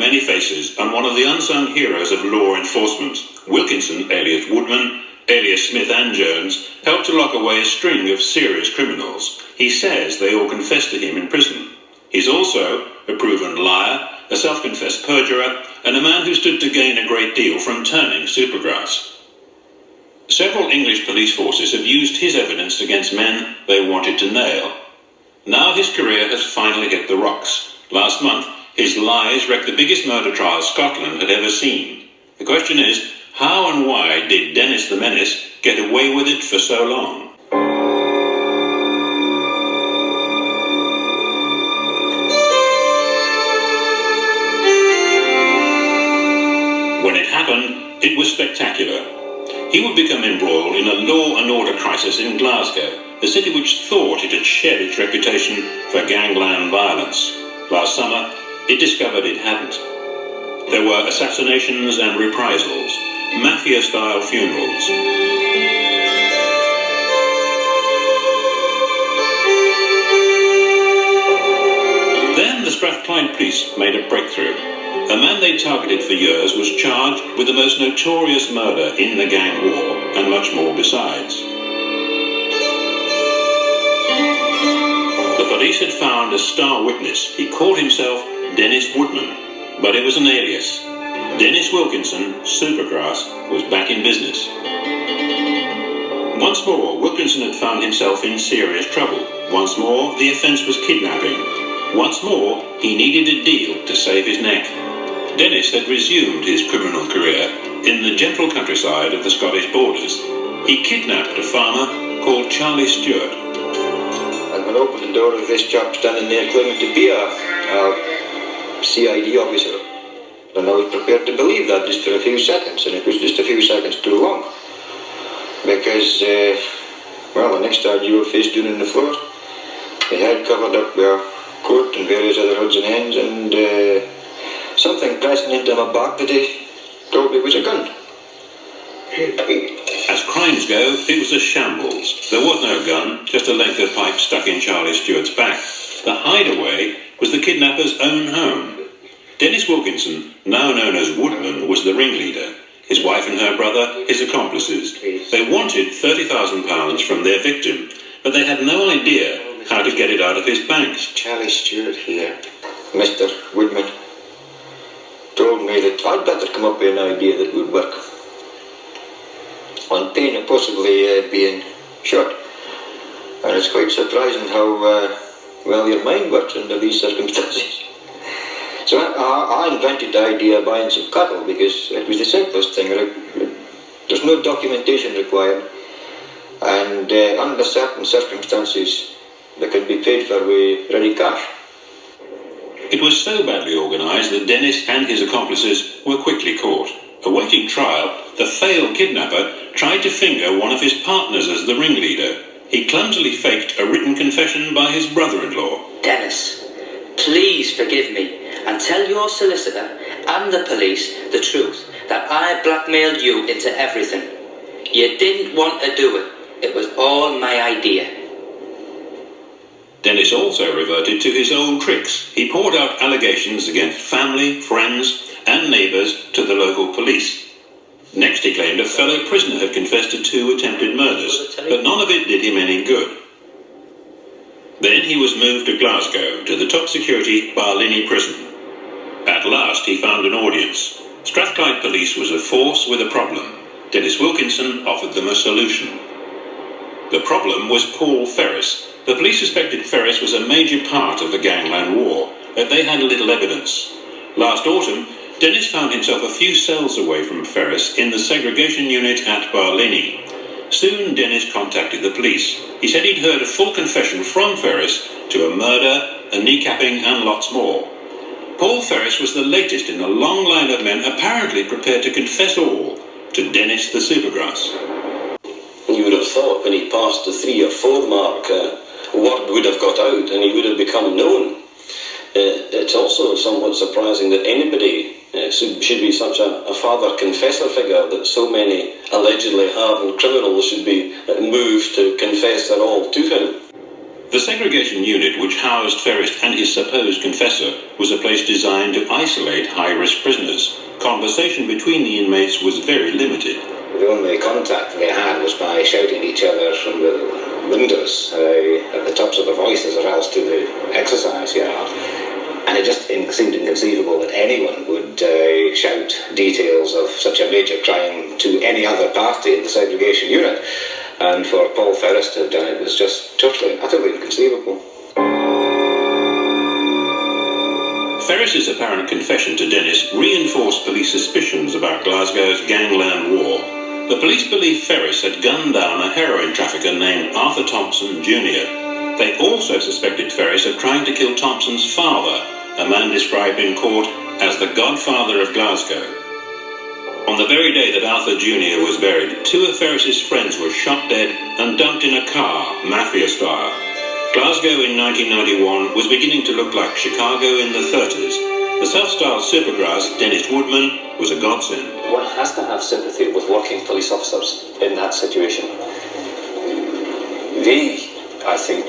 many faces and one of the unsung heroes of law enforcement. Wilkinson, alias Woodman, alias Smith and Jones, helped to lock away a string of serious criminals. He says they all confessed to him in prison. He's also a proven liar, a self-confessed perjurer, and a man who stood to gain a great deal from turning Supergrass. Several English police forces have used his evidence against men they wanted to nail. Now his career has finally hit the rocks. Last month, his lies wrecked the biggest murder trial Scotland had ever seen. The question is, how and why did Dennis the Menace get away with it for so long? When it happened, it was spectacular. He would become embroiled in a law and order crisis in Glasgow, the city which thought it had shed its reputation for gangland violence. Last summer, it discovered it hadn't. There were assassinations and reprisals, mafia-style funerals. Then the Strathclyde police made a breakthrough. A man they targeted for years was charged with the most notorious murder in the gang war, and much more besides. The police had found a star witness. He called himself Dennis Woodman, but it was an alias. Dennis Wilkinson, Supergrass, was back in business. Once more, Wilkinson had found himself in serious trouble. Once more, the offence was kidnapping. Once more, he needed a deal to save his neck. Dennis had resumed his criminal career in the gentle countryside of the Scottish borders. He kidnapped a farmer called Charlie Stewart. And when I opened the door of this chap standing there claiming to be a CID officer, and I was prepared to believe that just for a few seconds, and it was just a few seconds too long. Because, well, the next time you were face down on the floor, the head covered up with a coat and various other odds and ends, and something pressing into my back that he told me was a gun. As crimes go, it was a shambles. There was no gun, just a length of pipe stuck in Charlie Stewart's back. The hideaway was the kidnapper's own home. Dennis Wilkinson, now known as Woodman, was the ringleader. His wife and her brother, his accomplices. They wanted £30,000 from their victim, but they had no idea how to get it out of his bank. Charlie Stewart here, Mr. Woodman, told me that I'd better come up with an idea that would work, on pain of possibly being shot. And it's quite surprising how well your mind works under these circumstances. So I invented the idea of buying some cattle because it was the simplest thing. There's no documentation required, and under certain circumstances they could be paid for with ready cash. It was so badly organised that Dennis and his accomplices were quickly caught. Awaiting trial, the failed kidnapper tried to finger one of his partners as the ringleader. He clumsily faked a written confession by his brother-in-law. Dennis, please forgive me and tell your solicitor and the police the truth, that I blackmailed you into everything. You didn't want to do it. It was all my idea. Dennis also reverted to his old tricks. He poured out allegations against family, friends, and neighbours to the local police. Next, he claimed a fellow prisoner had confessed to 2 attempted murders, but none of it did him any good. Then he was moved to Glasgow, to the top security Barlinnie prison. At last, he found an audience. Strathclyde police was a force with a problem. Dennis Wilkinson offered them a solution. The problem was Paul Ferris. The police suspected Ferris was a major part of the gangland war, but they had little evidence. Last autumn, Dennis found himself a few cells away from Ferris in the segregation unit at Barlinnie. Soon Dennis contacted the police. He said he'd heard a full confession from Ferris to a murder, a kneecapping and lots more. Paul Ferris was the latest in a long line of men apparently prepared to confess all to Dennis the Supergrass. You would have thought when he passed the 3 or 4 mark, word would have got out and he would have become known. It's also somewhat surprising that anybody should be such a father confessor figure that so many allegedly hardened criminals should be moved to confess their all to him. The segregation unit, which housed Ferris and his supposed confessor, was a place designed to isolate high-risk prisoners. Conversation between the inmates was very limited. The only contact they had was by shouting at each other from the windows at the tops of their voices, or else to the exercise yard. And it just seemed inconceivable that anyone would shout details of such a major crime to any other party in the segregation unit. And for Paul Ferris to have done it was just totally and utterly inconceivable. Ferris's apparent confession to Dennis reinforced police suspicions about Glasgow's gangland war. The police believed Ferris had gunned down a heroin trafficker named Arthur Thompson Jr. They also suspected Ferris of trying to kill Thompson's father, a man described in court as the godfather of Glasgow. On the very day that Arthur Jr. was buried, 2 of Ferris's friends were shot dead and dumped in a car, mafia style. Glasgow in 1991 was beginning to look like Chicago in the 30s. The self-styled supergrass, Dennis Woodman, was a godsend. One has to have sympathy with working police officers in that situation. They, I think,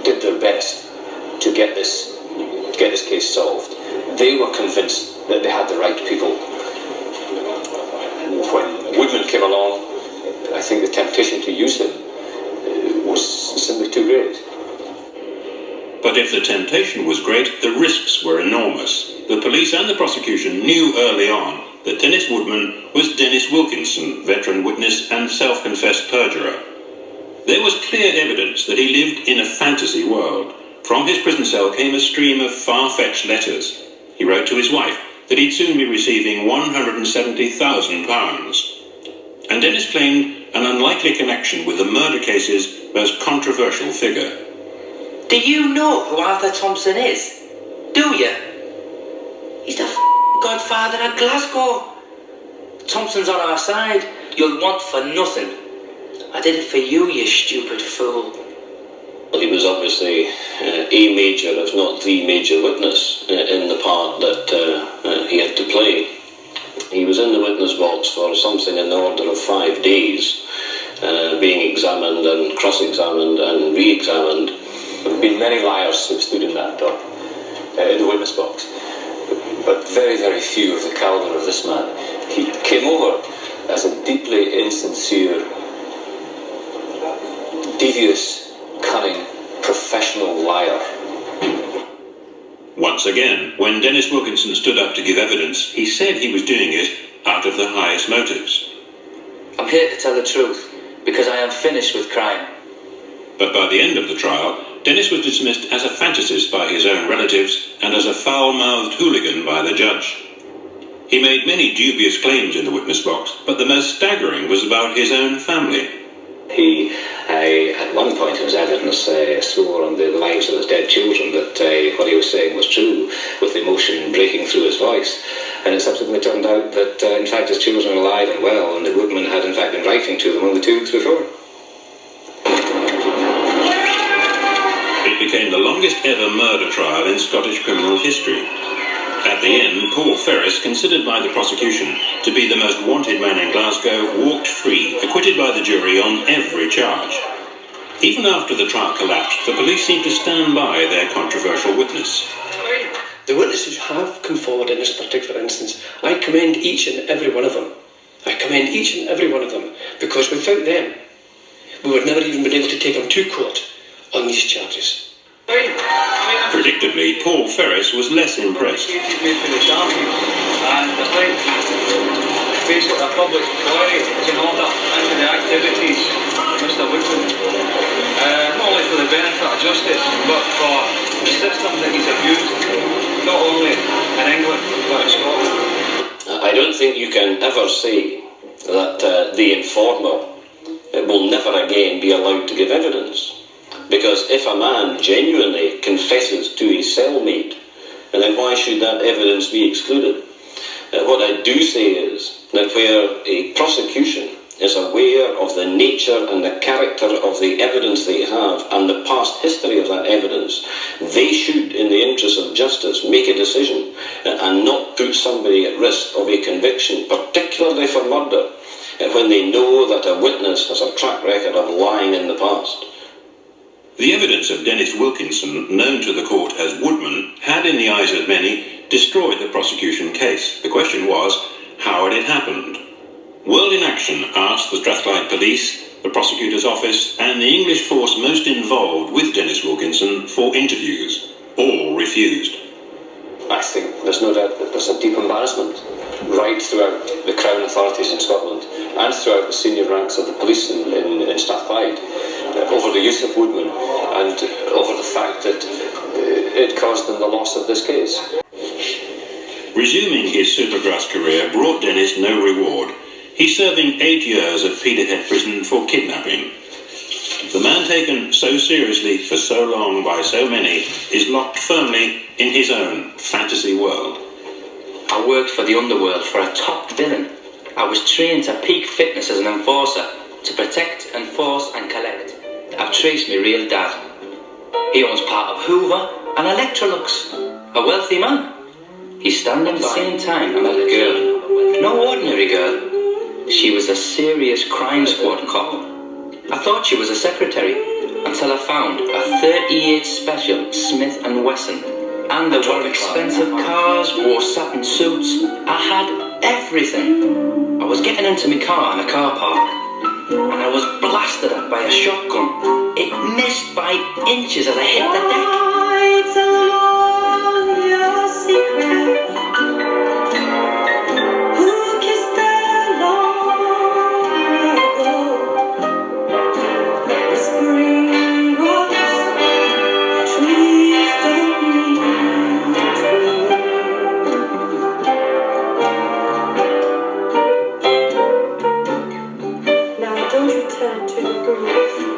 did their best to get this case solved. They were convinced that they had the right people. When Woodman came along, I think the temptation to use him was simply too great. But if the temptation was great, the risks were enormous. The police and the prosecution knew early on that Dennis Woodman was Dennis Wilkinson, veteran witness and self-confessed perjurer. There was clear evidence that he lived in a fantasy world. From his prison cell came a stream of far-fetched letters. He wrote to his wife that he'd soon be receiving £170,000. And Dennis claimed an unlikely connection with the murder case's most controversial figure. Do you know who Arthur Thompson is? Do you? He's the godfather of Glasgow. Thompson's on our side. You'll want for nothing. I did it for you, you stupid fool. Well, he was obviously a major, if not the major witness in the part that he had to play. He was in the witness box for something in the order of 5 days, being examined and cross-examined and re-examined. There have been many liars who've stood in that dock, in the witness box, but very, very few of the calibre of this man. He came over as a deeply insincere, devious, cunning, professional liar. Once again, when Dennis Wilkinson stood up to give evidence, he said he was doing it out of the highest motives. I'm here to tell the truth, because I am finished with crime. But by the end of the trial, Dennis was dismissed as a fantasist by his own relatives and as a foul-mouthed hooligan by the judge. He made many dubious claims in the witness box, but the most staggering was about his own family. He, at one point in his evidence, swore on the lives of his dead children that what he was saying was true, with emotion breaking through his voice. And it subsequently turned out that, in fact, his children were alive and well, and the Woodman had, in fact, been writing to them only 2 weeks before. It became the longest ever murder trial in Scottish criminal history. At the end, Paul Ferris, considered by the prosecution to be the most wanted man in Glasgow, walked free, acquitted by the jury on every charge. Even after the trial collapsed, the police seemed to stand by their controversial witness. The witnesses have come forward in this particular instance. I commend each and every one of them. I commend each and every one of them, because without them, we would never even been able to take them to court on these charges. Predictably, Paul Ferris was less impressed. And I think basically a public inquiry is in order into the activities of Mr. Woodman, not only for the benefit of justice, but for the system that he's abused, not only in England, but in Scotland. I don't think you can ever say that the informer will never again be allowed to give evidence. Because if a man genuinely confesses to his cellmate, then why should that evidence be excluded? What I do say is that where a prosecution is aware of the nature and the character of the evidence they have and the past history of that evidence, they should, in the interest of justice, make a decision and not put somebody at risk of a conviction, particularly for murder, when they know that a witness has a track record of lying in the past. The evidence of Dennis Wilkinson, known to the court as Woodman, had, in the eyes of many, destroyed the prosecution case. The question was, how had it happened? World in Action asked the Strathclyde Police, the prosecutor's office, and the English force most involved with Dennis Wilkinson for interviews. All refused. I think there's no doubt that there's a deep embarrassment right throughout the Crown authorities in Scotland and throughout the senior ranks of the police in Strathclyde over the use of Woodman and over the fact that it caused them the loss of this case. Resuming his Supergrass career brought Dennis no reward. He's serving 8 years at Peterhead Prison for kidnapping. The man taken so seriously for so long by so many is locked firmly in his own fantasy world. I worked for the underworld for a top villain. I was trained to peak fitness as an enforcer, to protect, enforce and collect. I've traced my real dad. He owns part of Hoover and Electrolux. A wealthy man. He's standing by. At the same time, I met a girl. No ordinary girl. She was a serious crime squad cop. I thought she was a secretary until I found a 38 Special Smith & Wesson. And they wore expensive cars, wore satin suits. I had everything. I was getting into my car in a car park and I was blasted at by a shotgun. It missed by inches as I hit the deck. Your secret. Who kissed her long ago? Whispering rocks, trees don't need to. Now don't you turn to the roof.